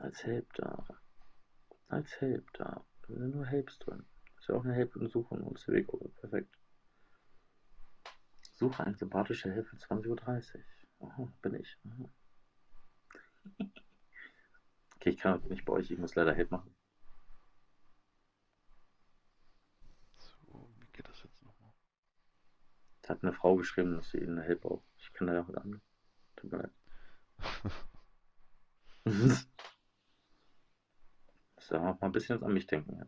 Als Help da. Als Help da. Da sind nur Helps drin. Ist ja auch eine Help und Suche und Bewegungen. Perfekt. Suche eine sympathische Help für 20:30 Uhr. Aha, bin ich. Aha. Okay, ich kann nicht bei euch. Ich muss leider Help machen. So, wie geht das jetzt nochmal? Da hat eine Frau geschrieben, dass sie eine Help braucht. Ich kann leider heute an. Tut mir leid. So, mal ein bisschen jetzt an mich denken. Ja.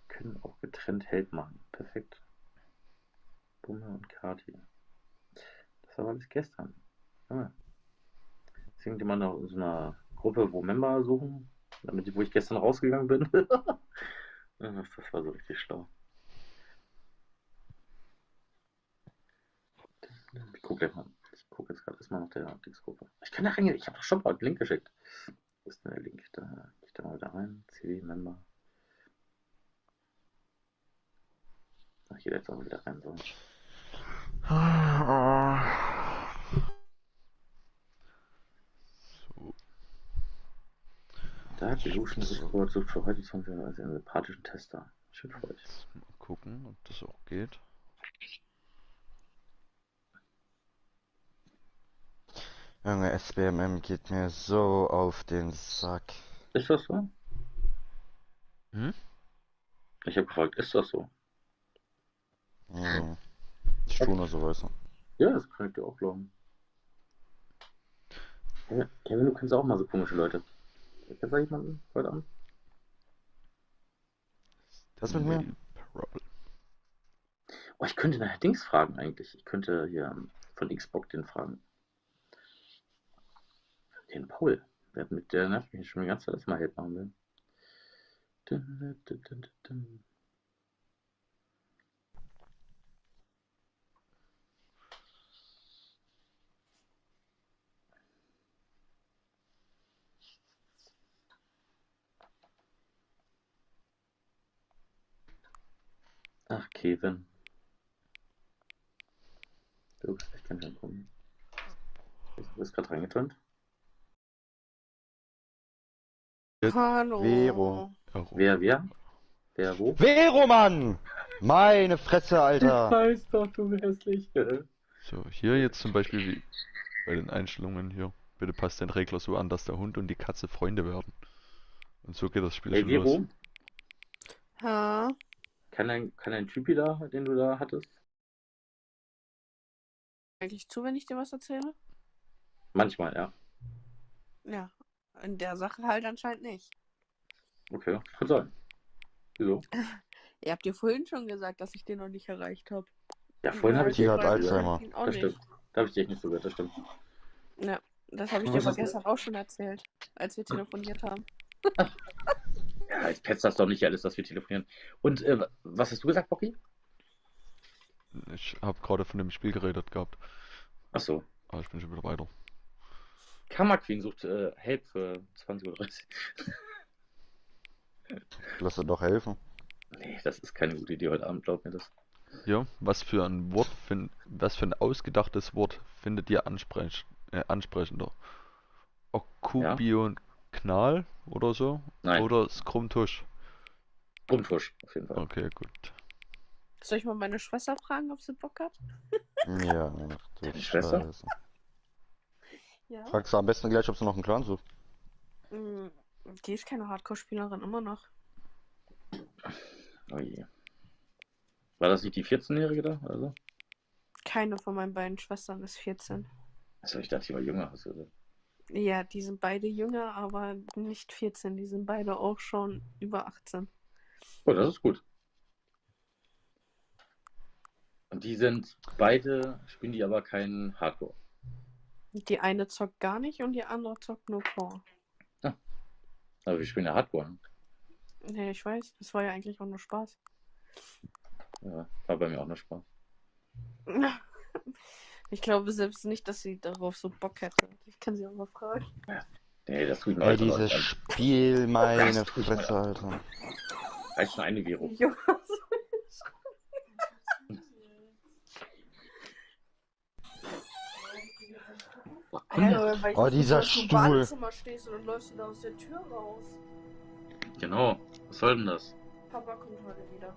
Können auch getrennt Help machen. Perfekt. Bumme und Kati. Das war alles gestern. Ja. Ist irgendjemand noch in so einer Gruppe, wo Member suchen? Wo ich gestern rausgegangen bin? Das war so richtig schlau. Ich gucke jetzt gerade erstmal nach der Dings-Gruppe. Ich kann da reingehen. Ich habe doch schon mal einen Link geschickt. Wo ist denn der Link? Da gehe ich da mal wieder rein. CD-Member. Ach, ich gehe jetzt auch wieder rein. So. So, Dark Illusion so, Discord sucht für heute 20 Uhr als einen sympathischen Tester. Schön für euch. jetzt mal gucken, ob das auch geht. Junge, SBMM geht mir so auf den Sack. Ist das so? Hm? Ich habe gefragt, ist das so? Hm. Ich tue nur so, weißt du. Ja, das kann ich dir auch glauben. Kevin, du kennst auch mal so komische Leute. Kennst du jemanden heute Abend? Was mit mir? Stanley Problem. Oh, ich könnte nachher Dings fragen eigentlich. Ich könnte hier von Xbox den fragen. Den Paul. Der nervt mich schon die ganze Zeit, dass ich mal Help machen will. Dun, dun, dun, dun, dun. Ach, Kevin. Du bist echt kein Help. Du bist gerade reingetönt. Vero. Hallo. Wer? Wer, wo? Vero, Mann! Meine Fresse, Ich Alter! weiß doch, du hässliche. So, hier jetzt zum Beispiel wie bei den Einstellungen hier. Bitte passt den Regler so an, dass der Hund und die Katze Freunde werden. Und so geht das Spiel Hey, schon los. Vero, Ha, kann ein Typi da, den du da hattest? eigentlich zu, wenn ich dir was erzähle? Manchmal, ja. Ja, in der Sache halt anscheinend nicht. Okay, kann sein. Wieso? Ihr habt dir vorhin schon gesagt, dass ich den noch nicht erreicht habe. Ja, vorhin habe ich Die dir hat echt nicht Alzheimer. zugehört. Ihn auch Das nicht. stimmt. Da habe ich dir echt nicht zugehört, das stimmt. Ja, das habe ich dir Was aber hast du? gestern auch schon erzählt, als wir telefoniert haben. Ja, jetzt petzt das doch nicht alles, dass wir telefonieren. Und was hast du gesagt, Bocky? Ich habe gerade von dem Spiel geredet gehabt. Achso. Aber ich bin schon wieder weiter. Karma Queen sucht Help für 20:30 Uhr. Lass dir doch helfen. Nee, das ist keine gute Idee heute Abend, glaub mir das. Hier, was für ein ausgedachtes Wort findet ihr ansprechender? Ja? Okkupion-Knal oder so? Nein. Oder Skrumtusch? Rumtusch, auf jeden Fall. Okay, gut. Soll ich mal meine Schwester fragen, ob sie Bock hat? Ja, ach du Deine Schwester? Scheiße. Ja. Fragst du am besten gleich, ob sie noch einen Clan sucht. Die ist keine Hardcore-Spielerin, immer noch. Oh je. War das nicht die 14-Jährige da? Also? Keine von meinen beiden Schwestern ist 14. Achso, ich dachte, die war jünger. Also. Ja, die sind beide jünger, aber nicht 14. Die sind beide auch schon über 18. Oh, das ist gut. Und die sind beide, spielen die aber keinen Hardcore. Die eine zockt gar nicht und die andere zockt nur Core. Ah, aber wir spielen ja Hardcore. Ne? Ja, ich weiß, das war ja eigentlich auch nur Spaß. Ja, war bei mir auch noch Spaß. Ich glaube selbst nicht, dass sie darauf so Bock hätte. Ich kann sie auch mal fragen. Nee, das tue ich mir Ey, heute dieses an. Spiel, meine Das tue ich mir Fresse, an. Alter. Reicht schon eine Vero. Jonas. Weil ich Oh, nicht dieser dass du im Stuhl. Badezimmer stehst und dann läufst du da aus der Tür raus. Genau. Was soll denn das? Papa kommt heute wieder.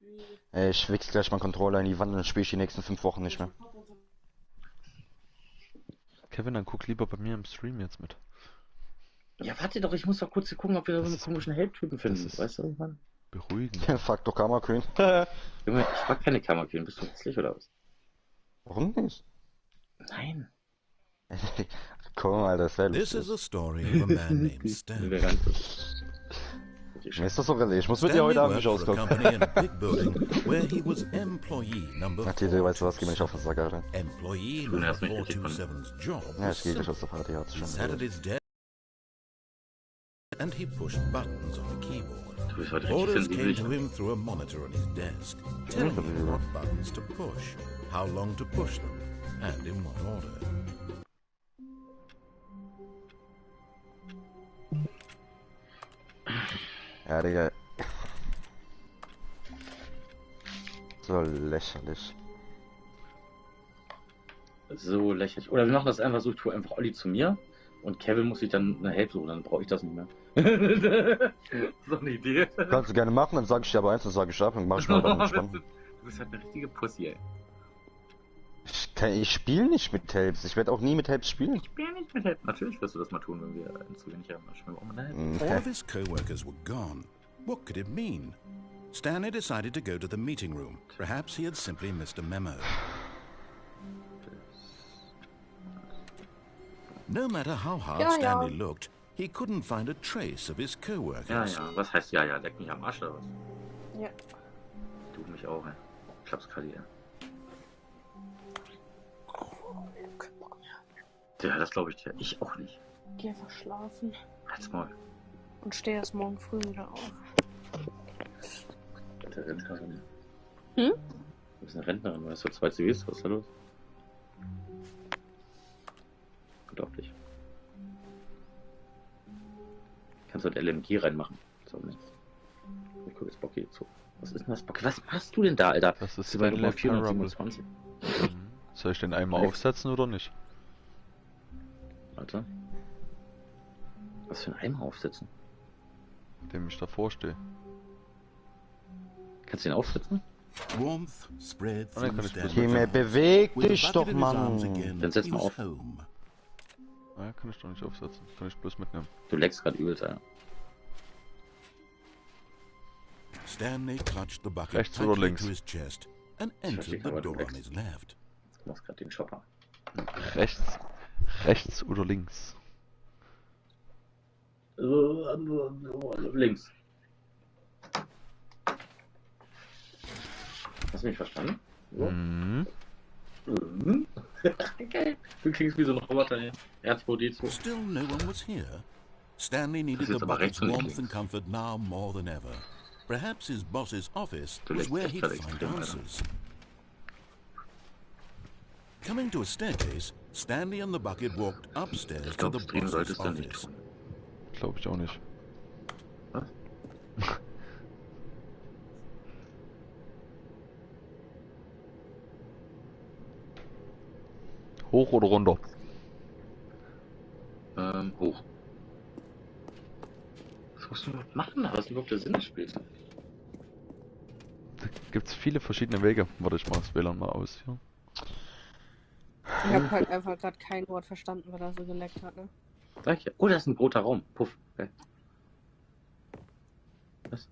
Wie? Ey, ich wechsle gleich mal Controller in die Wand und dann spiele ich die nächsten 5 Wochen nicht mehr. Kevin, dann guck lieber bei mir im Stream jetzt mit. Ja, warte doch, ich muss doch kurz gucken, ob wir Das so einen ist- komischen Held-Typen finden. ist- Weißt du, Mann? Beruhigen. Fuck doch Karma Queen. Junge, ich mag keine Kammerkühen. Bist du hässlich oder was? Warum nicht? Nein. Komm, Alter, das wäre This is lustig. a story of a man named Mir Stanley. wäre ganz lustig. Mir ist das so relativ. Ich muss mit dir Stanley heute Abend nicht worked for a auskommen. company in a big building where he was employee number Ach, Tite, weißt du was, geh mir nicht auf den Sack, Alter. Employee Du number nervst mich richtig, Mann. 427's job Ja, was ich geh gleich simple. aus der Party, hat's He schon. sat at his desk and he pushed buttons on a keyboard. Du bist heute richtig Orders came sensibel. to him through a monitor on his desk, telling him what buttons to push, how long to push them, and in what order. Ja, Digga. So lächerlich. So lächerlich. Oder wir machen das einfach so, ich tue einfach Olli zu mir und Kevin muss sich dann eine Hälfte holen, dann brauche ich das nicht mehr. So eine Idee. Kannst du gerne machen, dann sag ich dir aber eins, dann sag ich ab und mach ich mal dann entspannt. Du bist halt eine richtige Pussy, ey. Ich spiele nicht mit Tapes. Ich werde auch nie mit Tapes spielen. Ich bin nicht mit Help. Natürlich wirst du das mal tun, wenn wir zu wenig haben. Dann spielen wir auch mal eine Help. All of his co-workers were gone. What could it mean? Stanley decided to go to the meeting room. Perhaps he had simply missed a memo. No matter how hard Ja, ja. Stanley looked, he couldn't find a trace of his Ja, co-workers. ja. Was heißt ja, ja? Leck mich am Arsch oder was? Ja. Du mich auch, ey. Klapskali, ey. Ja, das glaube ich dir. Ich auch nicht. Geh einfach schlafen Halt's Maul. und steh erst morgen früh wieder auf. Der Rentnerin. Hm? Du bist eine Rentnerin, du hast doch 2 CVs. Was ist da los? Unglaublich. Kannst du halt LMG reinmachen. So, ne? Ich guck jetzt Bocky zu. Was ist denn das, Bocky? Was machst du denn da, Alter? Das ist Du bei Nummer Stanley Parable. 427. Soll ich den einmal aufsetzen oder nicht? Warte. Was für ein Eimer aufsetzen? Dem ich davor stehe. Kannst du den aufsetzen? Warmth spread Oh, nein, through kann ich bloß Stanley's Himmel, eyes. beweg With a dich bucket doch, in his arms Mann. again, Dann setz he mal was auf. home. Naja, kann ich doch nicht aufsetzen. Kann ich bloß mitnehmen. Du leckst gerade übelst, Alter. Stanley clutched the bucket Rechts oder tightly links? to his chest and verstehe entered the gerade, door on rechts. his left. Du machst gerade den Chopper. Rechts. Rechts oder links? Links. Hast du mich verstanden? So. Mhm. Okay. Du klingst wie so ein Roboter, ey. R2D2. Still no one was here. Stanley needed ist the aber bucket's rechts und nicht warmth and links. comfort now more than ever. Perhaps his boss's office Du was legst where echt he'd gerade find extrem, Alter. answers. Coming to a staircase, Stanley and the bucket walked upstairs Ich to glaube, the streamen boss's solltest du nicht office. tun. Glaube ich auch nicht. Was? Hoch oder runter? Hoch. Was musst du überhaupt machen? Was ist überhaupt der Sinn des Spiels? Da gibt es viele verschiedene Wege. Warte, ich mach das WLAN mal aus hier. Ich hab halt einfach gerade kein Wort verstanden, weil er so geleckt hat, ne? Sag ich ja. Oh, da ist ein roter Raum. Puff. Okay. Was?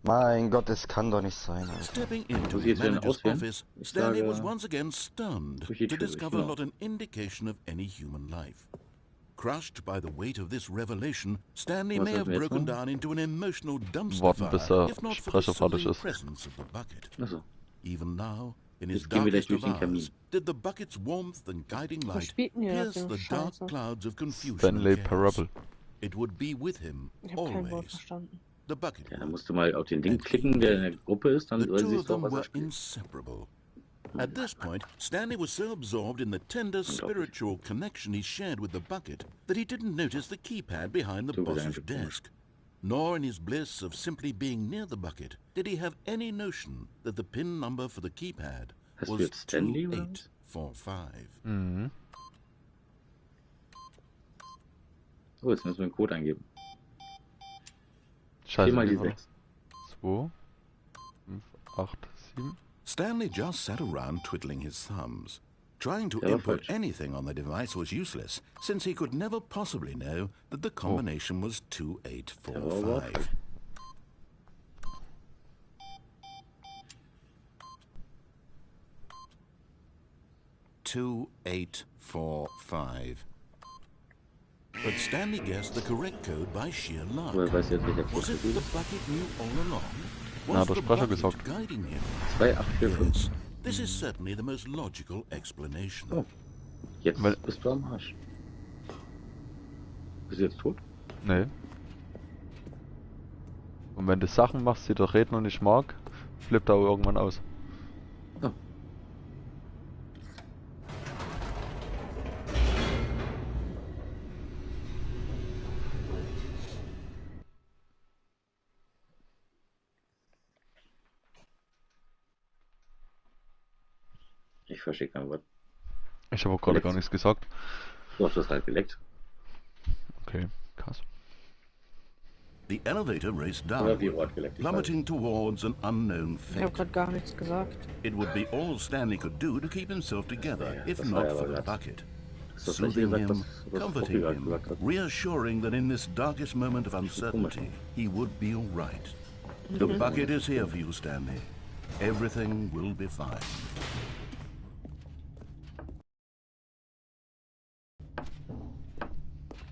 Mein Gott, es kann doch nicht sein, Alter. Stepping into Muss ich his jetzt wieder manager's auswählen? office, Ich Stanley sage, was once again stunned durch die to Tür, discover genau. not an indication of any human life. Crushed by the weight of this revelation, Stanley Was may sollten have wir jetzt broken machen? down into an emotional dumpster Warten, bis fire der if not for the Sprecher fertig soothing ist. presence of the bucket. Achso. Even now, in his Jetzt gehen wir gleich darkest durch of den hours, Kamin. did the bucket's warmth and guiding Was light spielt denn hier pierce für the dark Scheiße? clouds of confusion Stanley and chaos. Parable. It would be with him Ich hab kein Wort always. verstanden. The bucket Ja, dann would. musst du mal auf den Link klicken, der in der Gruppe ist, dann The two of siehst du auch, them was er were spielt. inseparable. At this point, Stanley was so absorbed in the tender spiritual connection he shared with the bucket that he didn't notice the keypad behind the Du bist boss's eigentlich komisch. desk. nor in his bliss of simply being near the bucket did he have any notion that the pin number for the keypad Hast du was jetzt Stanley oder was? 2845. Mhm. Oh, jetzt müssen wir den Code eingeben. Scheiße, Viermal wie die war das? 6. 2, 5, 8, 7. Stanley just sat around twiddling his thumbs. Trying to Der war input falsch. anything on the device was useless, since he could never possibly know that the combination was Der war aber auch 2845. falsch. But Stanley guessed the correct code by sheer luck. Woher weiß jetzt welcher Was Code it gut the ist? bucket knew all along? Na, Was der the Sprecher bucket gesagt. guiding him? 2845. Yes, this is certainly the most logical explanation. Oh. Jetzt Weil- bist du am Arsch. Bist du jetzt tot? Nee. Und wenn du Sachen machst, die der Redner nicht mag, flippt er auch irgendwann aus. Oh. Ich verstehe kein Wort. Ich habe auch gerade gar Geleckt. nichts gesagt. Du hast das halt geleckt. Okay, krass. The elevator raced Oder wie downward, Ort geleckt. Ich weiß plummeting towards an unknown Ich habe fate. gerade gar nichts gesagt. It would be all Stanley could do to keep himself together, Ja, if das war not ja for aber the grad. bucket. Das ist das gleiche Soothing gesagt, him, was comforting Profi gerade him, gesagt hat. reassuring that in this darkest moment of uncertainty, he would be all right. The bucket is here for you, Stanley. Everything will be fine.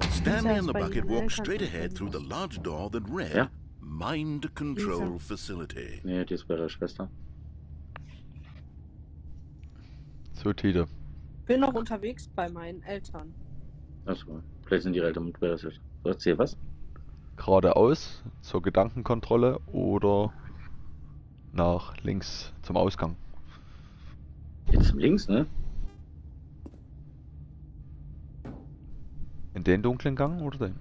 Stanley and the bei bucket Ihren walked Eltern straight ahead gewesen. through the large door that read, Ja? Mind Control Lisa. Facility. Nee, die ist bei der Schwester. So, Tide. Bin noch unterwegs bei meinen Eltern. Achso, vielleicht sind ihre Eltern mit bei der Schwester. So, erzähl was? Geradeaus zur Gedankenkontrolle oder nach links zum Ausgang. Jetzt links, ne? In den dunklen Gang oder den?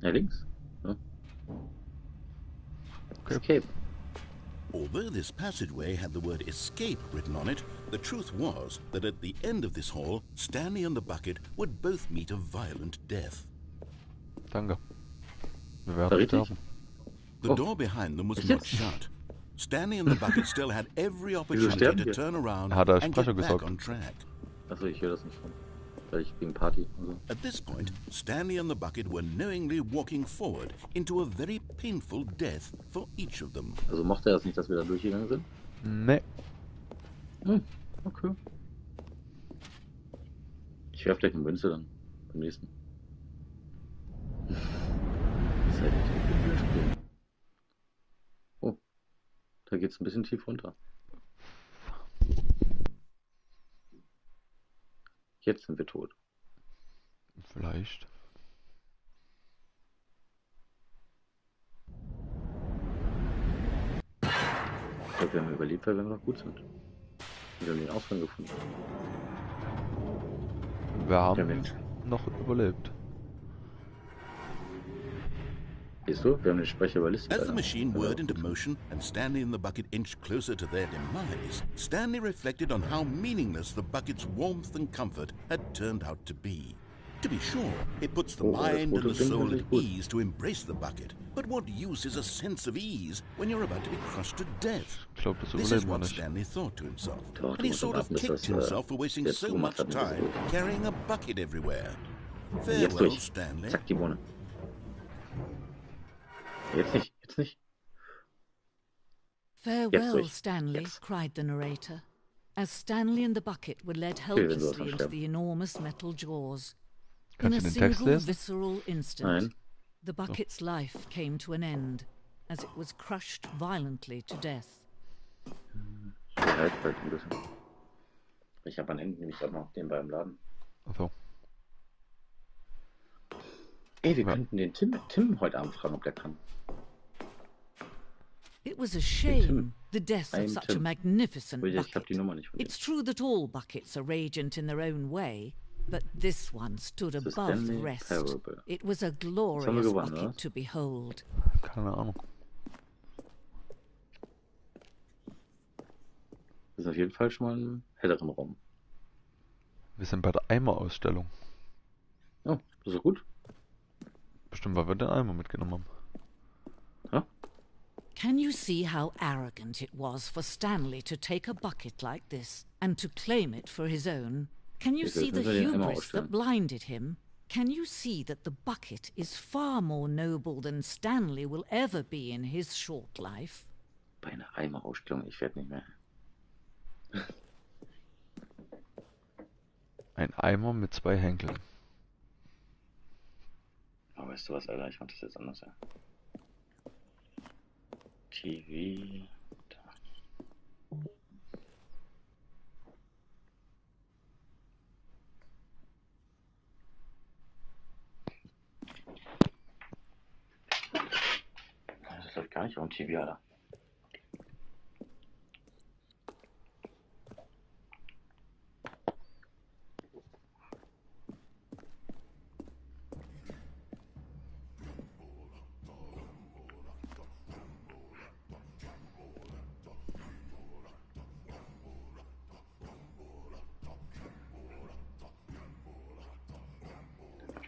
Ja, links. Ja. Okay. Escape. Although this passageway had the word escape written on it, the truth was that at the end of this hall, Stanley and the bucket would both meet a violent death. Danke. Wir War werden richtig? sterben. The Oh. door behind them was Ist not jetzt- shut. Stanley and the bucket still had every opportunity sterben to wir? turn around Hat er and Sprecher get back gesagt? on track. Achso, ich höre das nicht von. Weil ich wegen Party und so. At this point, Stanley and the bucket were knowingly walking forward into a very painful death for each of them. Also mochte er das nicht, dass wir da durchgegangen sind? Nee. Hm, okay. Ich werfe gleich eine Münze dann. Beim nächsten. Das ist halt echt ein Videospiel. Oh. Da geht's ein bisschen tief runter. Jetzt sind wir tot. Vielleicht. Ich glaube, wir haben überlebt, weil wir noch gut sind. Wir haben den Ausgang gefunden. Wir Wir haben haben den, noch überlebt. siehst du, wir haben den Sprecher überlistet. As the Alter. machine Ja, whirred into gut. motion and Stanley and the bucket inched closer to their demise, Stanley reflected on how meaningless the bucket's warmth and comfort had turned out to be. To be sure, it puts the Oh, das mind and the rote Ding soul finde at ich gut. ease to embrace the bucket. But what use is a sense of ease when you're about to be crushed to death? Ich glaube, das This is überleben wir what nicht. Stanley thought to himself. Doch, And du he musst sort of warten, bis kicked das himself for wasting jetzt so gemacht much hat. Dann ist time es durch. carrying a bucket everywhere. Jetzt Farewell, durch. Stanley. Zack, die Bohne. Jetzt nicht, jetzt nicht. Farewell, durch. Stanley, Jetzt. cried the narrator, as Stanley and the bucket were led wenn du helplessly hast, dann into sterben. the enormous metal jaws. Kannst In du a den Text single lesen? visceral instant, Nein. the bucket's life came to an end, as it was crushed violently to death. Ich halt bald ein bisschen. Ich habe an Ende nämlich gerade noch den beim Laden. Achso. Ey, wir Ja. könnten den Tim heute Abend fragen, ob der kann. It was a shame, the death I'm of such a Tim. magnificent Ich habe bucket. die Nummer nicht von dem. It's true that all buckets are radiant in their own way, But this one stood Das ist above the Stanley rest. Parable. It was a haben wir glorious gewonnen, bucket was? to behold. Keine Ahnung. Das ist auf jeden Fall schon mal ein helleren Raum. Wir sind bei der Eimerausstellung. Oh, das ist gut. Bestimmt, weil wir den Eimer mitgenommen haben. Ja? Can you see how arrogant it was for Stanley to take a bucket like this and to claim it for his own? Can you Jetzt see the müssen wir den einmal hubris ausstellen. that blinded him? Can you see that the bucket is far more noble than Stanley will ever be in his short life? Bei einer Eimerausstellung, ich werde nicht mehr. Ein Eimer mit 2 Henkeln. Aber weißt du was, Alter, ich mach das jetzt anders, ja. TV. Da. Das läuft gar nicht auf dem TV, Alter.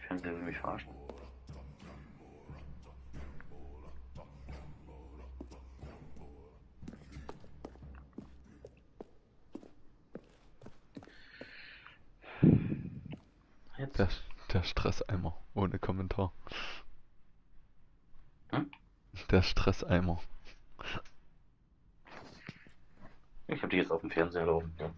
Fernseher will mich verarschen. Jetzt. Der Stresseimer. Ohne Kommentar. Hm? Der Stresseimer. Ich habe die jetzt auf dem Fernseher laufen. Ja.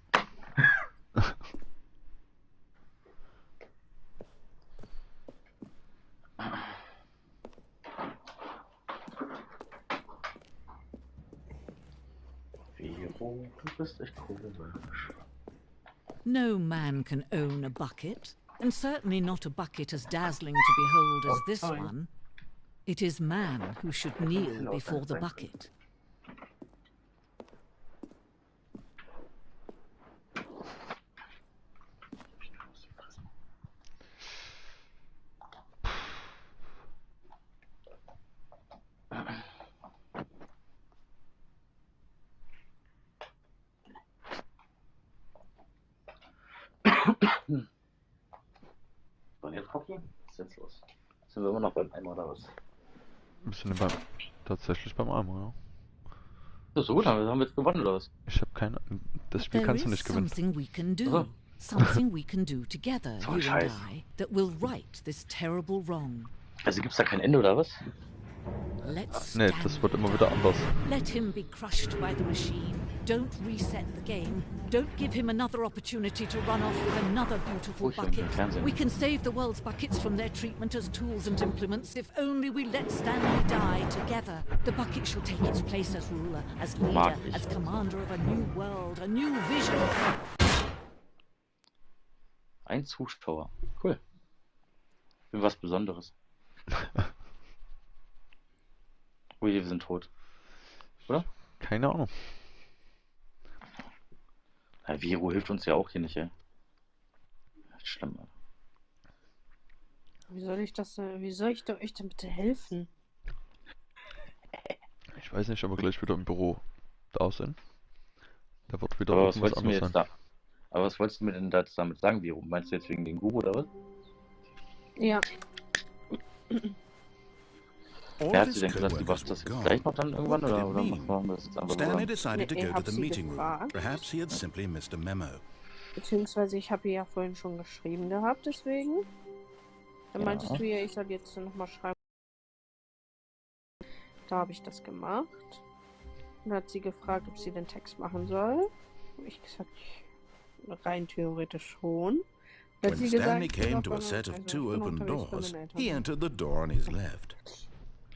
Vero, du bist echt komisch. No man can own a bucket, and certainly not a bucket as dazzling to behold as this sorry. one. It is man who should kneel before the bucket. So, und jetzt Hockey? Was ist jetzt los? Sind wir immer noch beim Eimer oder was? Wir sind tatsächlich beim Eimer, ja. Das ist so gut, haben wir jetzt gewonnen oder was? Ich habe keine. Das Spiel There kannst du is nicht gewinnen. something we can do. Uh-huh. Something we can do together, So you and scheiße. I, that will right this terrible wrong. Also gibt's da kein Ende oder was? Let's Nee, stand das wird immer wieder anders. Let him be crushed by the machine. Don't reset the game. Don't give him another opportunity to run off with another beautiful Oh, ich bin bucket. im Fernsehen. We can save the world's buckets from their treatment as tools and implements if only we let Stanley die together. The bucket shall take its place as ruler, as leader, Mag ich. as commander of a new world, a new vision. Ein Zuschauer. Cool. Für was Besonderes. Ui, wir sind tot. Oder? Keine Ahnung. Ja, Vero hilft uns ja auch hier nicht, ey. Schlimm, Alter. Wie soll ich euch denn bitte helfen? Ich weiß nicht, ob wir gleich wieder im Büro da sind. Da wird wieder Aber was irgendwas wolltest du mir anderes jetzt sein. da? Aber was wolltest du mir denn damit sagen, Vero? Meinst du jetzt wegen dem Guru oder was? Ja. All Wer of hat sie his denn gesagt, die co-workers macht were das jetzt gone. gleich noch dann irgendwann What did oder it mean? machen wir das jetzt einfach Stanley so? decided to Nee, go hab to the sie meeting room. gefragt. Perhaps he had simply missed a memo. Beziehungsweise ich habe ihr ja vorhin schon geschrieben gehabt, deswegen. Dann Ja. meintest du ja, ich soll jetzt nochmal schreiben. Da habe ich das gemacht. Dann hat sie gefragt, ob sie den Text machen soll. Ich gesagt, rein theoretisch schon. Dann hat When sie Stanley gesagt, came to a also, set of ich two bin open unterwegs bei doors, meinen Eltern. he entered the door on his left.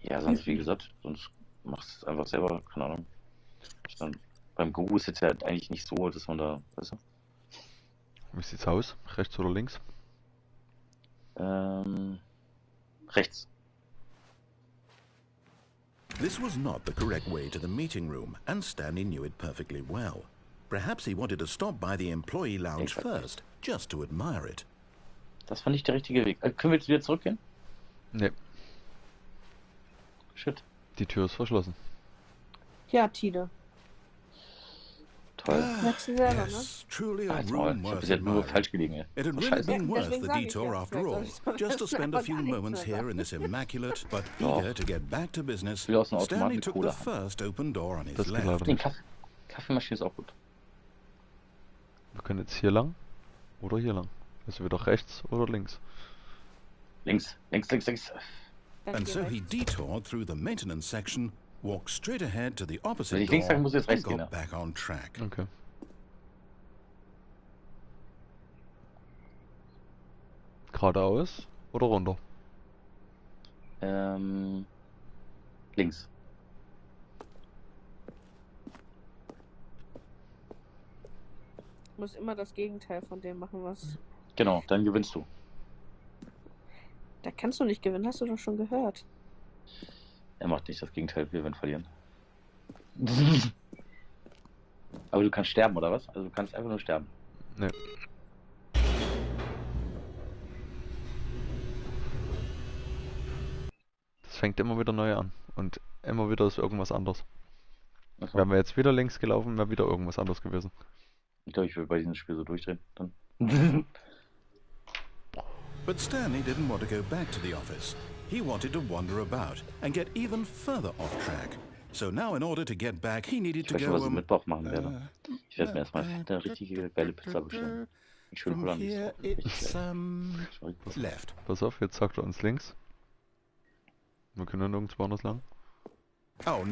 Ja, sonst wie gesagt, sonst machst du es einfach selber, keine Ahnung. Dann, beim Guru ist jetzt ja eigentlich nicht so, dass man da, weißt du? Wie sieht's aus? Rechts oder links? Rechts. This was not the correct way to the meeting room, and Stanley knew it perfectly well. Perhaps he wanted to stop by the employee lounge Exactly. first, just to admire it. Das war nicht der richtige Weg. Können wir jetzt wieder zurückgehen? Ne, Shit. die Tür ist verschlossen. Ja, Tide. Toll. Merkst du selber, ne? Yes, truly a Halt's Maul. room Ich hab worth bis jetzt nur admiring. falsch gelegen. Ey. It had Oh, really Scheiße. been worth Deswegen the sag ich detour ja, after vielleicht all, soll ich just to spend a einfach few gar nichts moments mehr here in this immaculate but Ja. eager to get back to business. will aus dem Automaten Stanley mit took Cola the haben. first open door on his Das geht left. leider Nee, nicht. Kaffeemaschine ist auch gut. Wir können jetzt hier lang oder hier lang. Also wieder rechts oder links. Links. Dann And geh so he rechts. detoured through the maintenance section, walked straight ahead to the opposite Wenn ich links door, sage, muss ich jetzt and rechts gehen. got Ja. back on track. Okay. Geradeaus oder runter? Links. Du musst immer das Gegenteil von dem machen, was. Genau, dann gewinnst du. Da kannst du nicht gewinnen, hast du doch schon gehört. Er macht nicht das Gegenteil, wir werden verlieren. Aber du kannst sterben, oder was? Also du kannst einfach nur sterben. Ne. Das fängt immer wieder neu an. Und immer wieder ist irgendwas anderes. Achso. Wären wir jetzt wieder links gelaufen, wäre wieder irgendwas anderes gewesen. Ich glaube, ich will bei diesem Spiel so durchdrehen. Dann. But Stanley didn't want to go back to the office. He wanted to wander about and get even further off track. So now in order to get back, he needed Ich to weiß schon, go was ich mit Bauch machen werde. Ich werde mir erstmal uh, eine richtige geile Pizza bestellen. Mit schönen from Hollandaise here drauf. Richtig it's geil. left. Pass auf, jetzt sagt er uns links. Wir können ja nirgendwo anders lang. Oh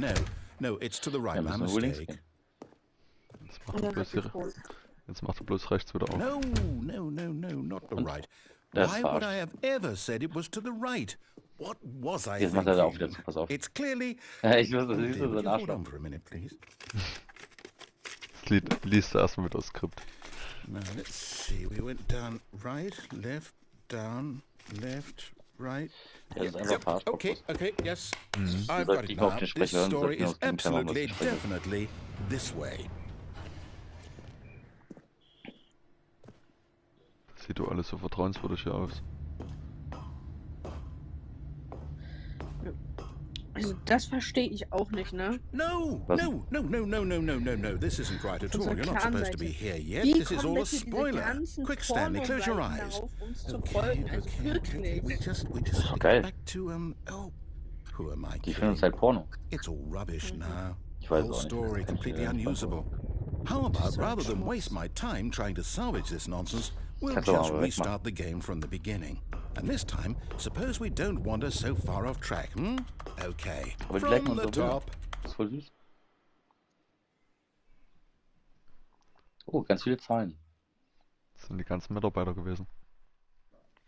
no, it's to the right. Ja, My müssen wir wohl links mistake. gehen. Jetzt macht Und er dann bloß, wird getrost. jetzt macht er bloß rechts wieder auf. No, not the right. Das Why verarscht. would I have ever said it was to the right? What was I Jetzt macht er da auch thinking? wieder zu, pass auf. It's clearly. Ich weiß, Oh das siehst dear, du, would so ein you hold Arschloch. on for a minute, please? Das Lied liest er erstmal wieder das Skript. Now let's see. We went down, right, left, down, left, right. Der ist einfach verarscht. Okay, yes. Du I've got sollst it nicht auf now. den Sprecher This hören, du story sollst nur is auf den Teller machen, was absolutely, ich spreche. definitely this way. Das sieht doch alles so vertrauenswürdig hier aus. Also das verstehe ich auch nicht, ne? No, Was? no. This isn't right at Von all. so You're not supposed to be Clanseite. here yet. Wie This is kommen all a bitte diese spoiler. ganzen Quick, Stanley, close your Pornoseiten eyes. darauf, uns zu folgen? Also We wirklich. just doch get geil. back to who am I Die finden uns kidding? halt Porno. It's all rubbish now. Ich weiß Whole auch nicht. story completely unusable. How about rather than waste my time trying to salvage this nonsense, we'll Kannst du aber just wegmachen. restart the game from the beginning. And this time, suppose we don't wander so far off track, hmm? Okay. Aber die lecken From uns the so wieder. top. Das ist voll süß. Oh, ganz viele Zahlen. Das sind die ganzen Mitarbeiter gewesen.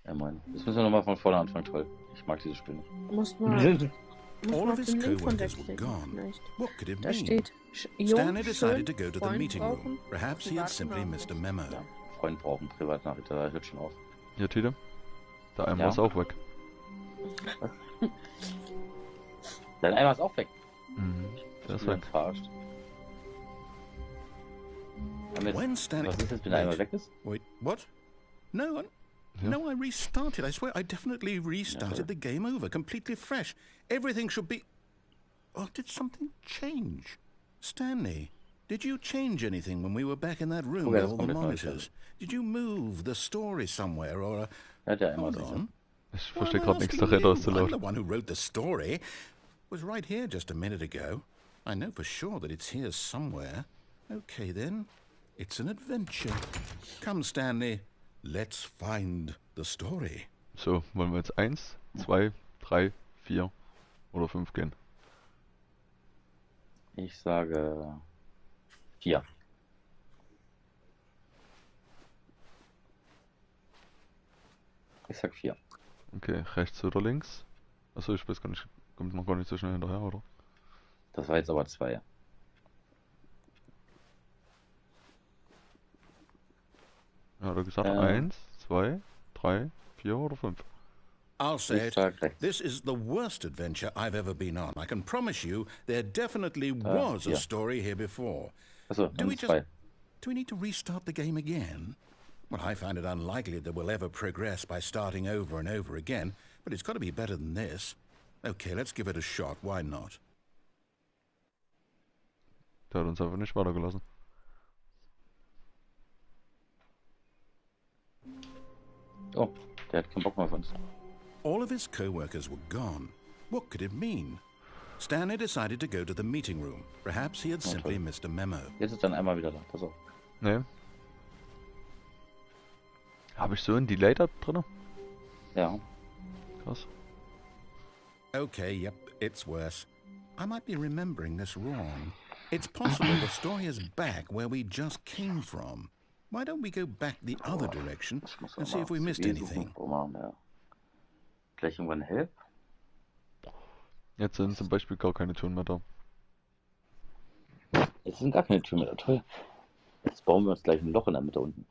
Ja, moin. Jetzt müssen wir nochmal von vorne anfangen, toll. Ich mag dieses Spiel nicht. Muss mal All auf of his den Link von der co-workers were klicken, gone. vielleicht. What could it Da mean? steht, jung, Stanley schön, decided to go to the Freund meeting brauchen, room. Perhaps he had privaten simply Namen. missed a memo. Ja, Freund brauchen, Privatnachricht, da hört schon auf. Hier, Tide. Der Eimer Ja. ist auch weg. Dein Eimer ist auch weg. Der ist Ich bin weg. verarscht. Haben wir When jetzt, Stanley... was ist jetzt, wenn der Eimer weg ist? Wait, what? No, no, I restarted. I swear, I definitely restarted the game over, completely fresh. Everything should be... Oh, did something change? Stanley, did you change anything when we were back in that room Okay, with das all the komplett neu, monitors? Did you move the story somewhere or... Ja, der Eimer Hold ist weg. on. Ich Why verstehe am I gerade nichts, asking der Räder ist you? zu I'm the laut. one who wrote the story. Was right here just a minute ago. I know for sure that it's here somewhere. Okay then, it's an adventure. Come, Stanley, let's find the story. So, wollen wir jetzt 1, 2, 3, 4 oder 5 gehen? Ich sage 4. Ich sag 4. Okay, rechts oder links? Achso, ich weiß gar nicht, kommt noch gar nicht so schnell hinterher, oder? Das war jetzt aber 2. Ja, hat er gesagt 1, 2, 3, 4 oder 5? I'll say Ich it. sag rechts. This is the worst adventure I've ever been on. I can promise you there definitely was a yeah. story here before. Achso, Do dann we 2. Do we need to restart the game again? Well, I find it unlikely that we'll ever progress by starting over and over again, but it's got to be better than this. Okay, let's give it a shot. Why not? Der hat uns einfach nicht weitergelassen. Oh, der hat keinen Bock mehr auf uns. All of his co-workers were gone. What could it mean? Stanley decided to go to the meeting room. Perhaps he had simply missed a memo. Jetzt ist dann einmal wieder da. Pass auf. Ne. Habe ich so ein Delay da drin? Ja. Krass. Okay, yep, it's worse. I might be remembering this wrong. It's possible the story is back where we just came from. Why don't we go back the other direction and see if we missed anything? Gleich irgendwann Help? Jetzt sind zum Beispiel gar keine Türen mehr da. Jetzt sind gar keine Türen mehr da. Toll. Jetzt bauen wir uns gleich ein Loch in der Mitte unten.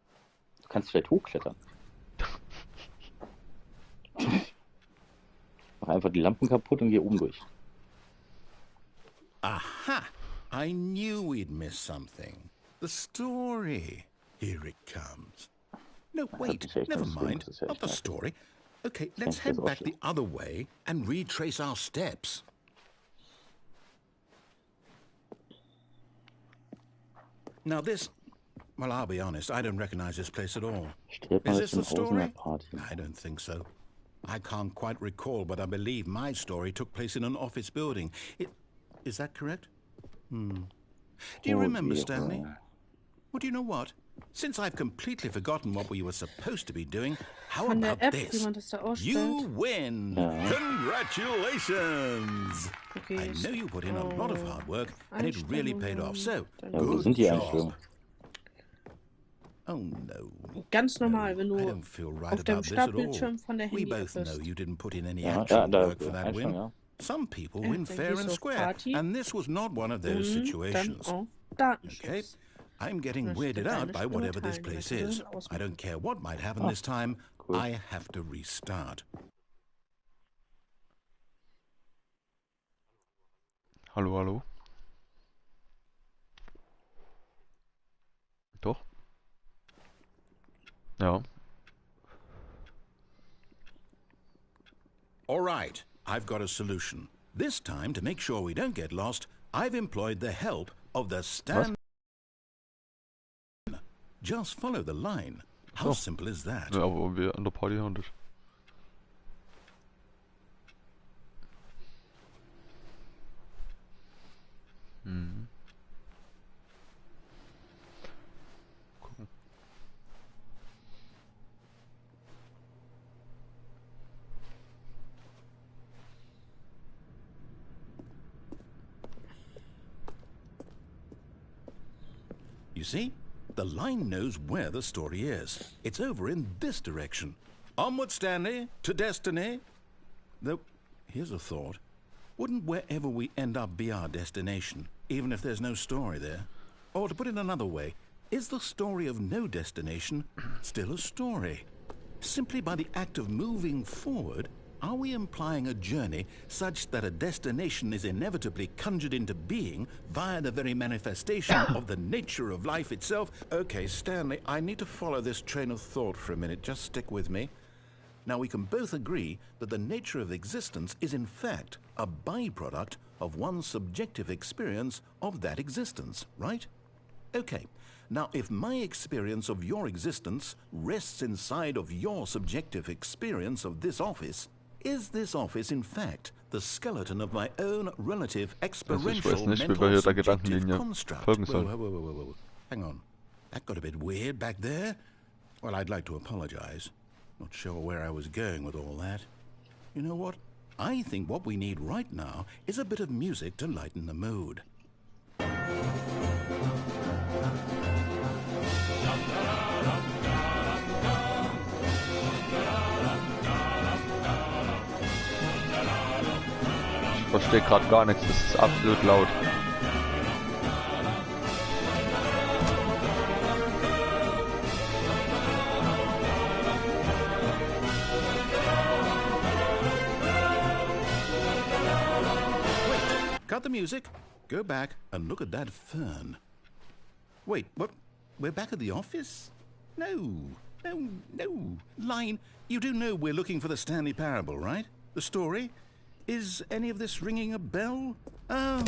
Du kannst vielleicht hochklettern. Mach einfach die Lampen kaputt und geh oben durch. Aha! I knew we'd miss something. The story. Here it comes. No, wait, never mind. Not the story. Okay, let's head back the other way and retrace our steps. Now this... Well, I'll be honest, I don't recognize this place at all. Is this the story? I don't think so. I can't quite recall, but I believe my story took place in an office building. Is that correct? Do you remember, Stanley? Well, do you know what? Since I've completely forgotten what we were supposed to be doing, how about this? You win! Congratulations! I know you put in a lot of hard work, and it really paid off, so good job. Oh no. Ganz normal, wenn I du don't feel right auf dem about this at all. Startbildschirm von der We Handy both know bist. you didn't put in any Ja, actual da work for that win. ja. Some people win dann fair gehst and du auf square, Party and this was not one of those Dann situations. auf Okay, Datenschutz. I'm getting Möchte weirded out deine by Stimme whatever this teilen, place möchte is. Willen I ausmachen. don't care what might happen this time. cool. I have to restart. Hallo, hallo. Doch? Ja. All right, I've got a solution. This time, to make sure we don't get lost, I've employed the help of the Stanley. Just follow the line. How simple is that? Ja, aber wir an der Party haben das. Gucken. You see? The line knows where the story is. It's over in this direction. Onward, Stanley, to destiny. Though, here's a thought. Wouldn't wherever we end up be our destination, even if there's no story there? Or to put it another way, is the story of no destination still a story? Simply by the act of moving forward, are we implying a journey such that a destination is inevitably conjured into being via the very manifestation of the nature of life itself? Okay, Stanley, I need to follow this train of thought for a minute. Just stick with me. Now, we can both agree that the nature of existence is in fact a byproduct of one's subjective experience of that existence, right? Okay. Now, if my experience of your existence rests inside of your subjective experience of this office, is this office, in fact, the skeleton of my own relative experiential mental subjective construct? Whoa. Hang on. That got a bit weird back there. Well, I'd like to apologize. Not sure where I was going with all that. You know what? I think what we need right now is a bit of music to lighten the mood. Ich verstehe gerade gar nichts, das ist absolut laut. Cut the music, go back and look at that fern. Wait, what? We're back at the office? No, No. Line, you do know we're looking for the Stanley Parable, right? The story? Is any of this ringing a bell? Oh,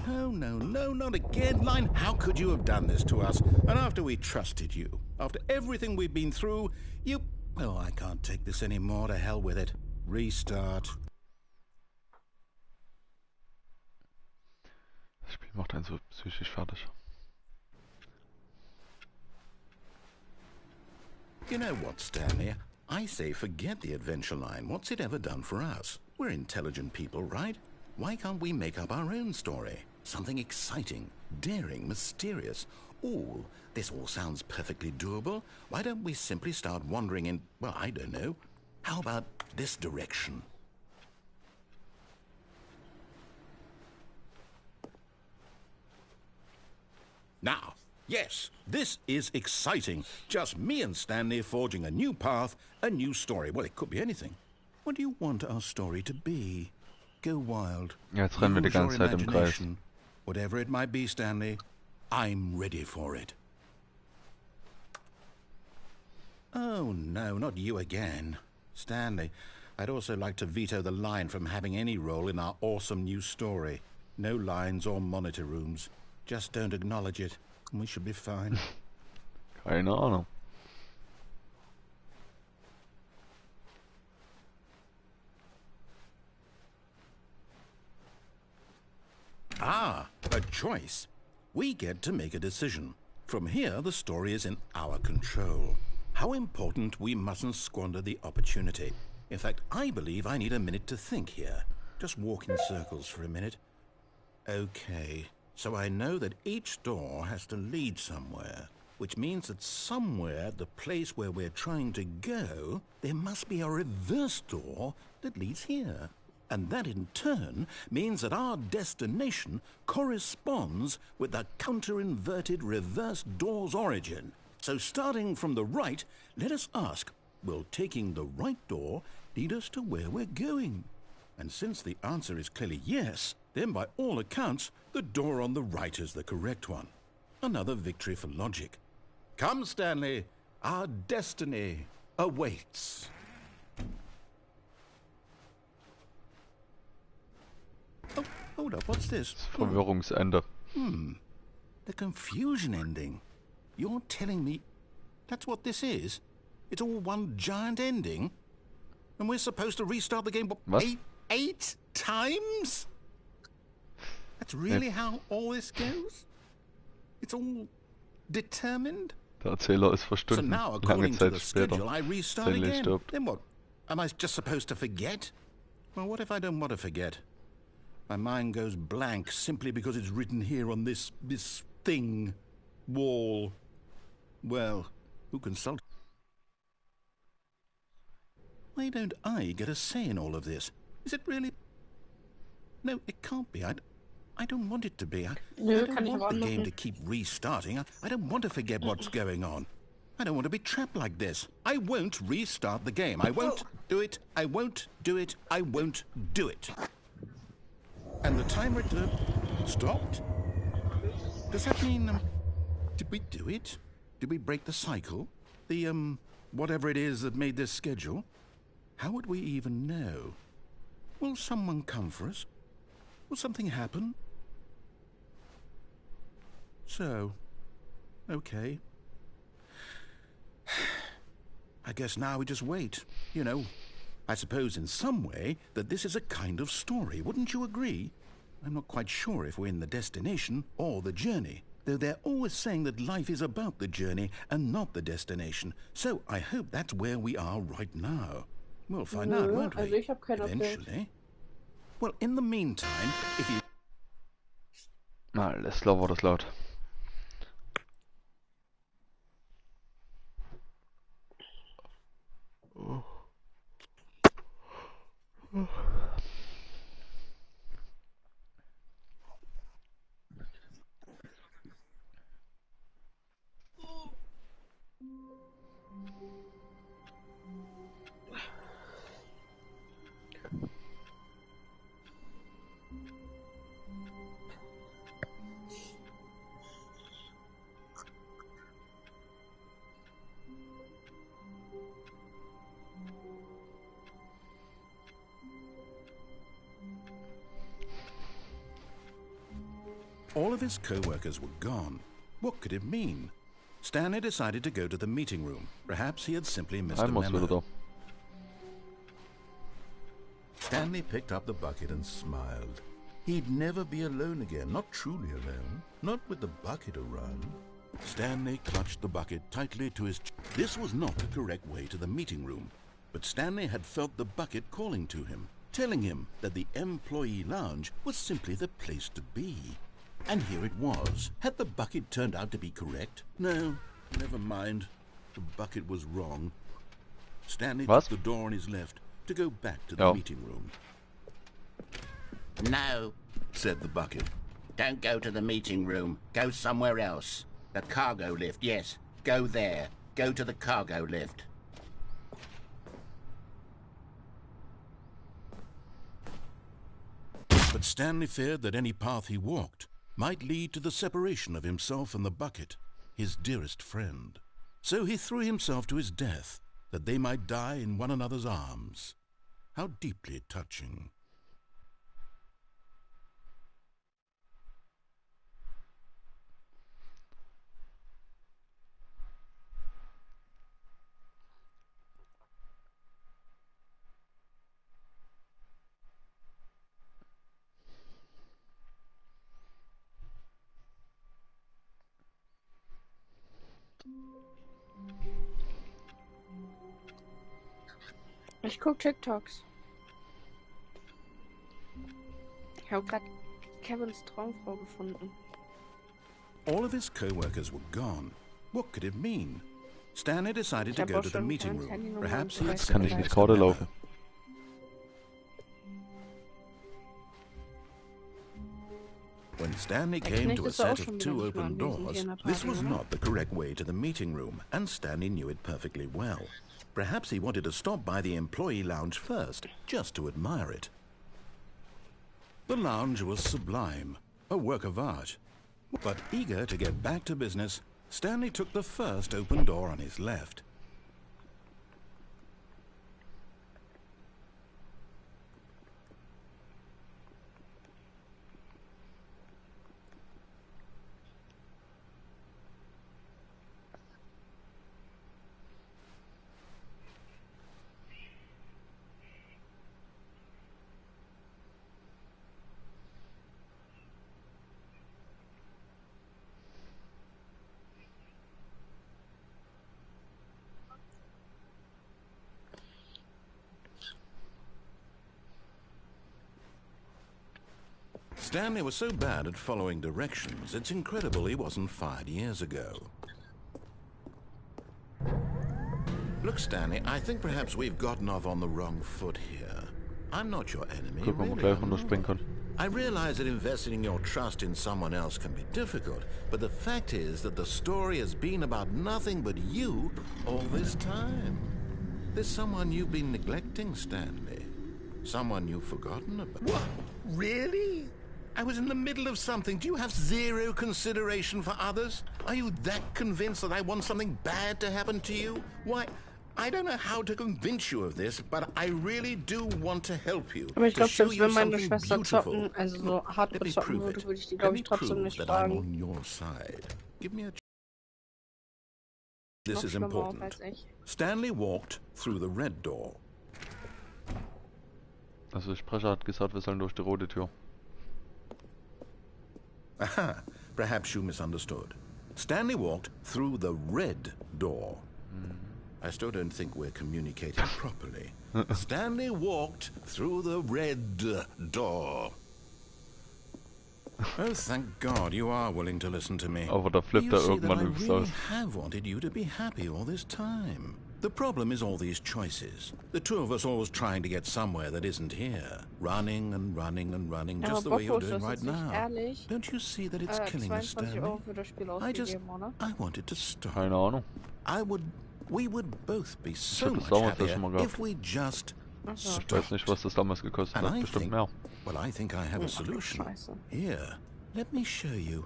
no, not again. Line, how could you have done this to us? And after we trusted you, after everything we've been through, you... Oh, I can't take this anymore. To hell with it. Restart. Das Spiel macht einen so psychisch fertig. You know what, Stanley? I say forget the adventure line. What's it ever done for us? We're intelligent people, right? Why can't we make up our own story? Something exciting, daring, mysterious. This all sounds perfectly doable. Why don't we simply start wandering in, well, I don't know. How about this direction? Now, yes, this is exciting. Just me and Stanley forging a new path, a new story. Well, it could be anything. What do you want our story to be? Go wild. Ja, jetzt rennen wir die Use your ganze Zeit im Kreis. imagination. Whatever it might be, Stanley, I'm ready for it. Oh, no, not you again. Stanley, I'd also like to veto the line from having any role in our awesome new story. No lines or monitor rooms. Just don't acknowledge it, and we should be fine. Keine Ahnung. Ah, a choice. We get to make a decision. From here, the story is in our control. How important we mustn't squander the opportunity. In fact, I believe I need a minute to think here. Just walk in circles for a minute. Okay, so I know that each door has to lead somewhere, which means that somewhere at the place where we're trying to go, there must be a reverse door that leads here. And that in turn means that our destination corresponds with the counter-inverted reverse door's origin. So starting from the right, let us ask, will taking the right door lead us to where we're going? And since the answer is clearly yes, then by all accounts, the door on the right is the correct one. Another victory for logic. Come, Stanley, our destiny awaits. Oh, hold up, what's this? Das Verwirrungsende. The confusion ending. You're telling me that's what this is? It's all one giant ending? And we're supposed to restart the game, Was? eight times? That's really how all this goes? It's all determined? Der Erzähler ist So verschwunden. now, Lange according to Zeit the später. schedule, I restart Stanley again. stirbt. Then what? Am I just supposed to forget? Well, what if I don't want to forget? My mind goes blank simply because it's written here on this thing, wall. Well, who consulted? Why don't I get a say in all of this? Is it really? No, it can't be. I don't want it to be. I Nö, don't kann ich aber want the game anmachen. to keep restarting. I don't want to forget what's going on. I don't want to be trapped like this. I won't restart the game. I won't do it. I won't do it. I won't do it. And the timer stopped? Does that mean, did we do it? Did we break the cycle? The, whatever it is that made this schedule? How would we even know? Will someone come for us? Will something happen? So, okay. I guess now we just wait. You know, I suppose in some way that this is a kind of story, wouldn't you agree? I'm not quite sure if we're in the destination or the journey, though they're always saying that life is about the journey and not the destination. So I hope that's where we are right now. We'll find out, won't we? Also ich habe kein Update. Eventually. Well, in the meantime, if you... Alles klar, war das laut. All of his co-workers were gone. What could it mean? Stanley decided to go to the meeting room. Perhaps he had simply missed a Einmal wieder memo. da. Stanley picked up the bucket and smiled. He'd never be alone again, not truly alone, not with the bucket around. Stanley clutched the bucket tightly to his chest. This was not the correct way to the meeting room, but Stanley had felt the bucket calling to him, telling him that the employee lounge was simply the place to be. And here it was. Had the bucket turned out to be correct? No, never mind. The bucket was wrong. Stanley Was? took the door on his left to go back to the meeting room. No, Said the bucket. don't go to the meeting room. Go somewhere else. The cargo lift, yes. Go there. Go to the cargo lift. But Stanley feared that any path he walked might lead to the separation of himself and the bucket, his dearest friend. So he threw himself to his death, that they might die in one another's arms. How deeply touching. Ich guck TikToks. Ich habe gerade Kevins Traumfrau gefunden. All of his co-workers were gone. What could it mean? Stanley decided to Ich hab go auch to the schon meeting Kevin's room. Handynummer Perhaps und he had so Kann simply ich nicht missed a gerade memo. laufen. When Stanley Der came Knecht to a ist doch auch set schon of wieder two nicht mehr open anwesend doors, hier in der this Party, was oder? not the correct way to the meeting room, and Stanley knew it perfectly well. Perhaps he wanted to stop by the employee lounge first, just to admire it. The lounge was sublime, a work of art. But eager to get back to business, Stanley took the first open door on his left. Stanley was so bad at following directions, it's incredible he wasn't fired years ago. Look, Stanley, I think perhaps we've gotten off on the wrong foot here. I'm not your enemy, Gucken, ob man really, gleich I'm runterspringen not. kann. I realize that investing your trust in someone else can be difficult, but the fact is that the story has been about nothing but you all this time. There's someone you've been neglecting, Stanley. Someone you've forgotten about. What? Really? I was in the middle of something. Do you have zero consideration for others? Are you that convinced that I want something bad to happen to you? Why, I don't know how to convince you of this, but I really do want to help you. Aber ich To glaube, show selbst you wenn meine something Schwester beautiful. zocken, also so Look, hart let me zocken prove würde, it. würde ich die, Let glaube me ich, trotzdem prove nicht that I'm fragen. on your side. Give me a This Noch is schlimmer important. als ich. Stanley walked through the red door. Also der Sprecher hat gesagt, wir sollen durch die rote Tür. Aha, perhaps you misunderstood. Stanley walked through the red door. I still don't think we're communicating properly. Stanley walked through the red door. Oh, thank God you are willing to listen to me. Aber da flippt er You see that irgendwann I übelst really aus. have wanted you to be happy all this time. The problem is all these choices. The two of us always trying to get somewhere that isn't here. Running and running and running, Aber just the way you're Bockwurst, doing das right ist nicht now. ehrlich. Don't you see that it's killing us, 22 Stanley? Euro für das Spiel ausgegeben, oder? I wanted to stop. Keine Ahnung. We would both be so hab das much damals ja happier schon mal gehabt. if we just Achso. Ich weiß nicht, was das damals gekostet And hat. I Bestimmt think, mehr. well, I think I have a Ach, du solution. Scheiße. Here, let me show you.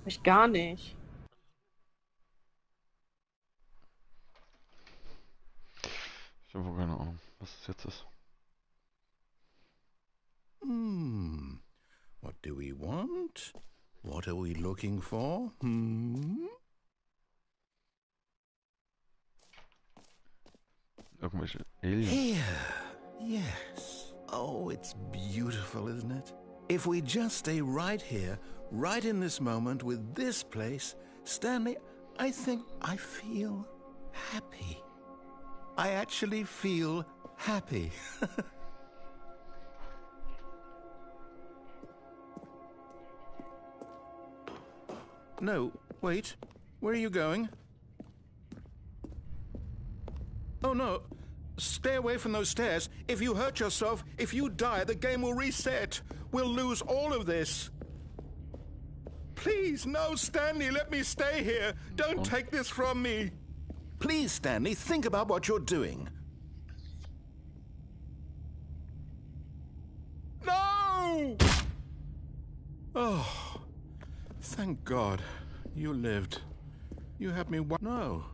Ich gar nicht. Ich habe keine Ahnung, was es jetzt ist. do we want? What are we looking for? Irgendwelche Aliens. Here. Yes. Oh, it's beautiful, isn't it? If we just stay right here, right in this moment with this place, Stanley, I think I feel happy. I actually feel happy. No, wait. Where are you going? Oh, no. Stay away from those stairs. If you hurt yourself, if you die, the game will reset. We'll lose all of this. Please, no, Stanley, let me stay here. Don't take this from me. Please, Stanley, think about what you're doing. No! Oh, thank God. You lived. You had me... No.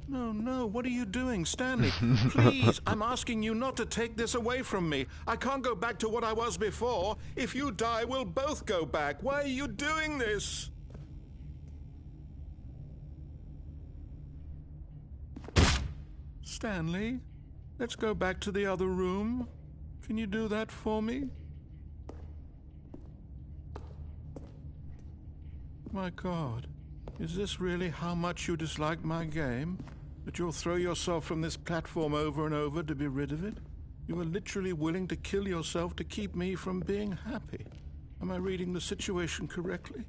No, what are you doing, Stanley? Please, I'm asking you not to take this away from me. I can't go back to what I was before. If you die, we'll both go back. Why are you doing this? Stanley, let's go back to the other room. Can you do that for me? My God, is this really how much you dislike my game? That you'll throw yourself from this platform over and over to be rid of it? You are literally willing to kill yourself to keep me from being happy. Am I reading the situation correctly?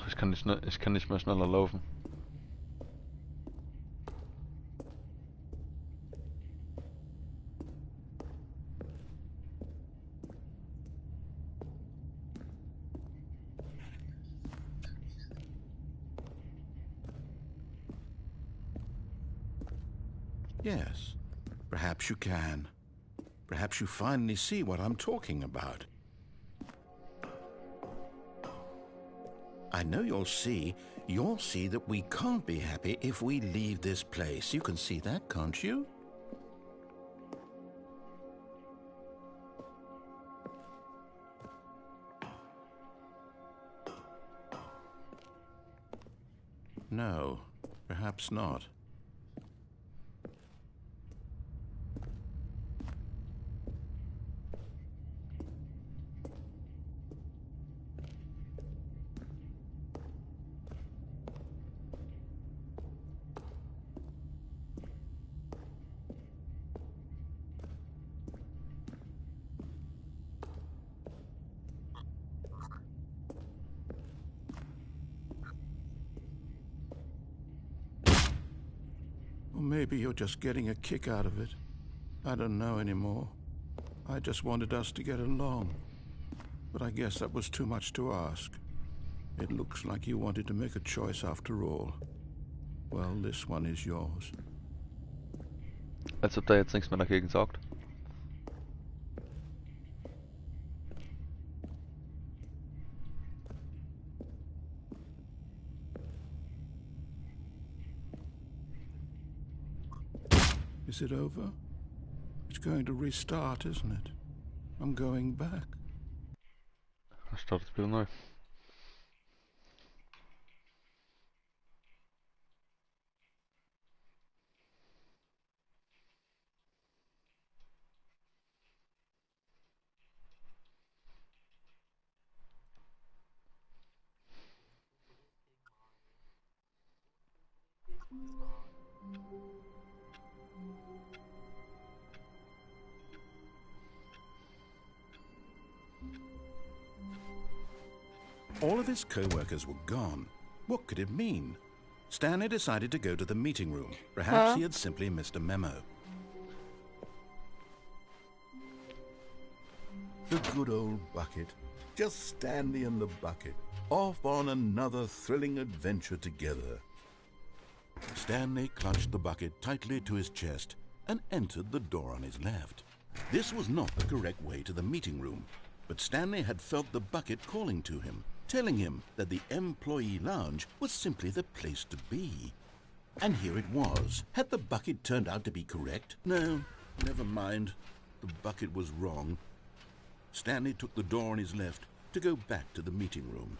Ich kann nicht mehr schneller laufen. Yes, perhaps you can. Perhaps you finally see what I'm talking about. I know you'll see that we can't be happy if we leave this place. You can see that, can't you? No, perhaps not. Or maybe you're just getting a kick out of it. I don't know anymore. I just wanted us to get along. But I guess that was too much to ask. It looks like you wanted to make a choice after all. Well, this one is yours. Als ob da jetzt nichts mehr dagegen sagt. Is it over? It's going to restart, isn't it? I'm going back. Startet wieder neu. All of his co-workers were gone. What could it mean? Stanley decided to go to the meeting room. Perhaps he had simply missed a memo. The good old bucket. Just Stanley and the bucket, off on another thrilling adventure together. Stanley clutched the bucket tightly to his chest and entered the door on his left. This was not the correct way to the meeting room, but Stanley had felt the bucket calling to him, telling him that the employee lounge was simply the place to be. And here it was. Had the bucket turned out to be correct? No, Never mind. The bucket was wrong. Stanley took the door on his left to go back to the meeting room.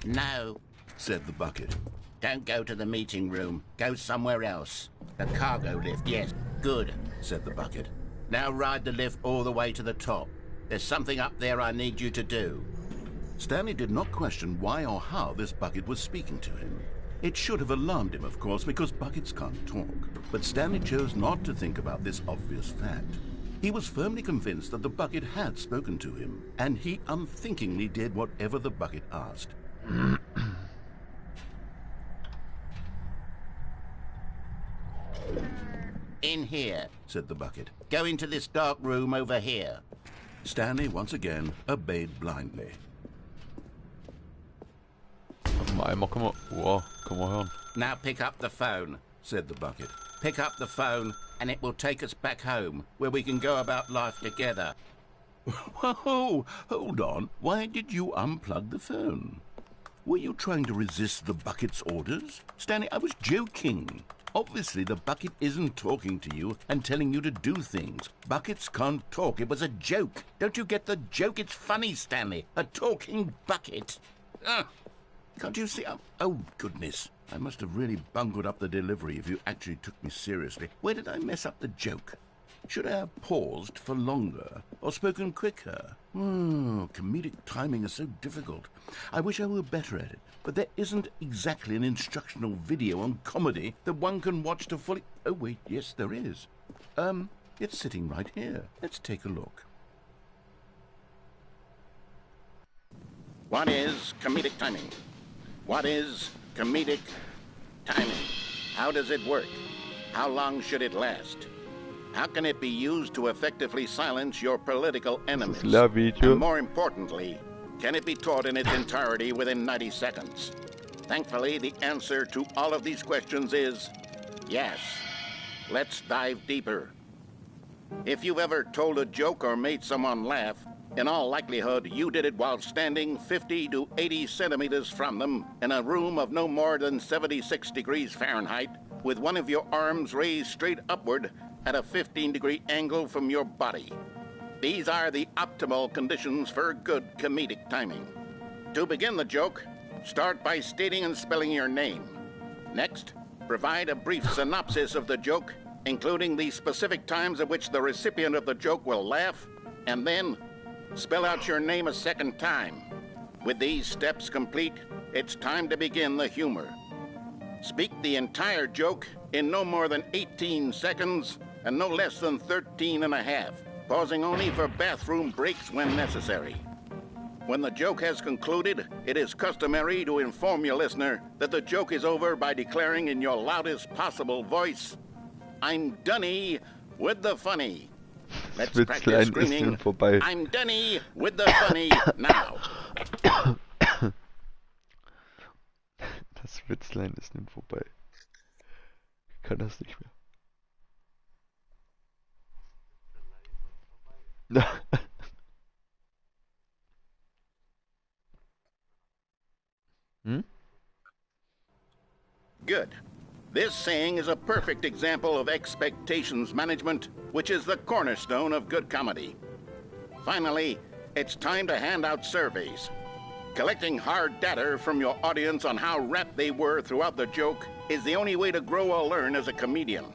No, Said the bucket. don't go to the meeting room. Go somewhere else. The cargo lift, yes. Good, Said the bucket. now ride the lift all the way to the top. There's something up there I need you to do. Stanley did not question why or how this bucket was speaking to him. It should have alarmed him, of course, because buckets can't talk. But Stanley chose not to think about this obvious fact. He was firmly convinced that the bucket had spoken to him, and he unthinkingly did whatever the bucket asked. In here. Said the bucket. Go into this dark room over here. Stanley once again obeyed blindly. Auf dem Eimer kann man... Wow, kann man hören. Now pick up the phone. Said the bucket. Pick up the phone, and it will take us back home, where we can go about life together. Whoa, hold on. Why did you unplug the phone? Were you trying to resist the bucket's orders? Stanley, I was joking. Obviously, the bucket isn't talking to you and telling you to do things. Buckets can't talk. It was a joke. Don't you get the joke? It's funny, Stanley. A talking bucket. Can't you see? Oh, goodness. I must have really bungled up the delivery if you actually took me seriously. Where did I mess up the joke? Should I have paused for longer or spoken quicker? Comedic timing is so difficult. I wish I were better at it, but there isn't exactly an instructional video on comedy that one can watch to fully... Oh, wait, yes, there is. It's sitting right here. Let's take a look. What is comedic timing? What is comedic timing? How does it work? How long should it last? How can it be used to effectively silence your political enemies? And more importantly, can it be taught in its entirety within 90 seconds? Thankfully, the answer to all of these questions is yes. Let's dive deeper. If you've ever told a joke or made someone laugh, in all likelihood, you did it while standing 50 to 80 centimeters from them in a room of no more than 76 degrees Fahrenheit, with one of your arms raised straight upward at a 15-degree angle from your body. These are the optimal conditions for good comedic timing. To begin the joke, start by stating and spelling your name. Next, provide a brief synopsis of the joke, including the specific times at which the recipient of the joke will laugh, and then spell out your name a second time. With these steps complete, it's time to begin the humor. Speak the entire joke in no more than 18 seconds and no less than 13 and a half, pausing only for bathroom breaks when necessary. When the joke has concluded, it is customary to inform your listener that the joke is over by declaring in your loudest possible voice, "I'm Dunny with the funny." Let's practice screaming, "I'm Dunny with the funny" now. Das Witzlein ist nun vorbei. Ich kann das nicht mehr. Good. This saying is a perfect example of expectations management, which is the cornerstone of good comedy. Finally, it's time to hand out surveys. Collecting hard data from your audience on how rapt they were throughout the joke is the only way to grow or learn as a comedian.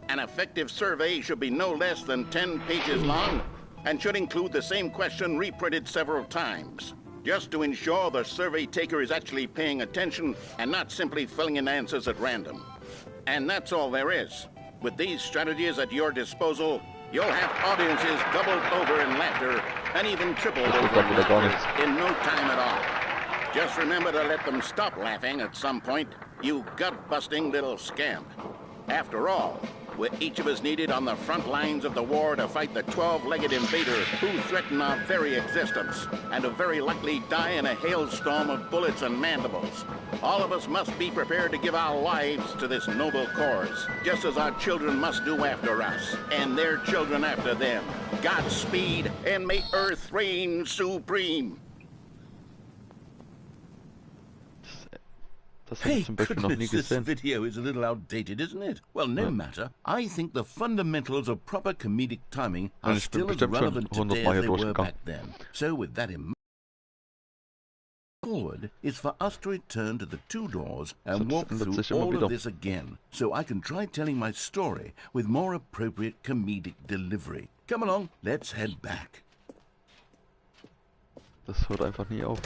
An effective survey should be no less than 10 pages long and should include the same question reprinted several times, just to ensure the survey taker is actually paying attention and not simply filling in answers at random. And that's all there is. With these strategies at your disposal, you'll have audiences doubled over in laughter and even tripled over in laughter in no time at all. Just remember to let them stop laughing at some point, you gut-busting little scamp. After all, we're each of us needed on the front lines of the war to fight the 12-legged invader who threaten our very existence and who very likely die in a hailstorm of bullets and mandibles. All of us must be prepared to give our lives to this noble cause, just as our children must do after us, and their children after them. Godspeed, and may Earth reign supreme. Das habe ich zum Beispiel noch nie this gesehen. video is a little outdated, isn't it? Well, no Ja. matter. I think the fundamentals of proper comedic timing are Ich bin still as bestimmt schon relevant today 100 Mal as hier they were durchgegangen. back then. So with that in mind, forward is for us to return to the two doors and Das walk ändert through sich immer all wieder. of this again, so I can try telling my story with more appropriate comedic delivery. Come along, let's head back. Das hört einfach nie auf.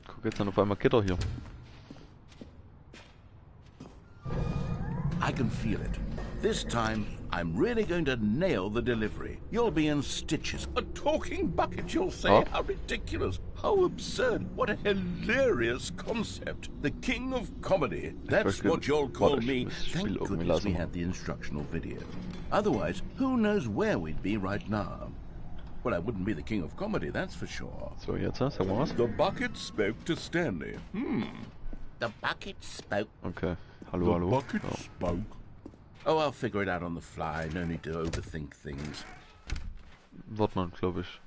Guck, jetzt sind auf einmal Gitter hier. I can feel it. This time, I'm really going to nail the delivery. You'll be in stitches. A talking bucket, you'll say? Oh. How ridiculous. How absurd. What a hilarious concept. The king of comedy. That's what you'll call me. Thank goodness we had the instructional video. Otherwise, who knows where we'd be right now. Well, I wouldn't be the king of comedy, that's for sure. So, jetzt, sag mal was. The bucket spoke to Stanley. The bucket spoke. Okay, hallo, hallo. The bucket Ja. spoke. Oh, I'll figure it out on the fly. No need to overthink things. Wird man, glaube ich.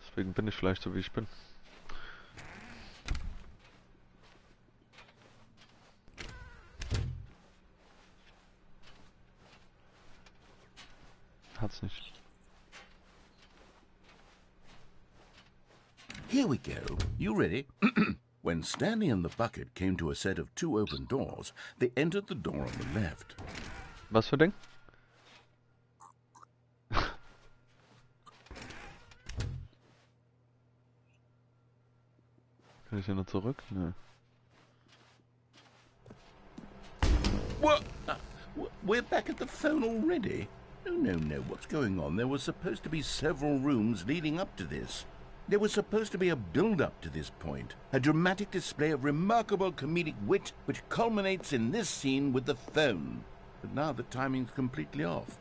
Deswegen bin ich vielleicht so, wie ich bin. Hat's nicht. Here we go. You ready? When Stanley and the bucket came to a set of two open doors, they entered the door on the left. Was für Ding? Kann ich hier noch zurück? Nö. What? We're back at the phone already? No. What's going on? There was supposed to be several rooms leading up to this. There was supposed to be a build-up to this point. A dramatic display of remarkable comedic wit which culminates in this scene with the phone. But now the timing's completely off.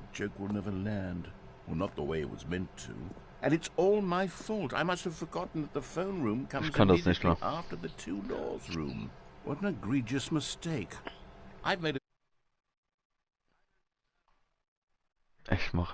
The joke will never land. Well, not the way it was meant to. And it's all my fault. I must have forgotten that the phone room comes kann das nicht immediately mehr. after the two doors room. What an egregious mistake. I've made a Ich mache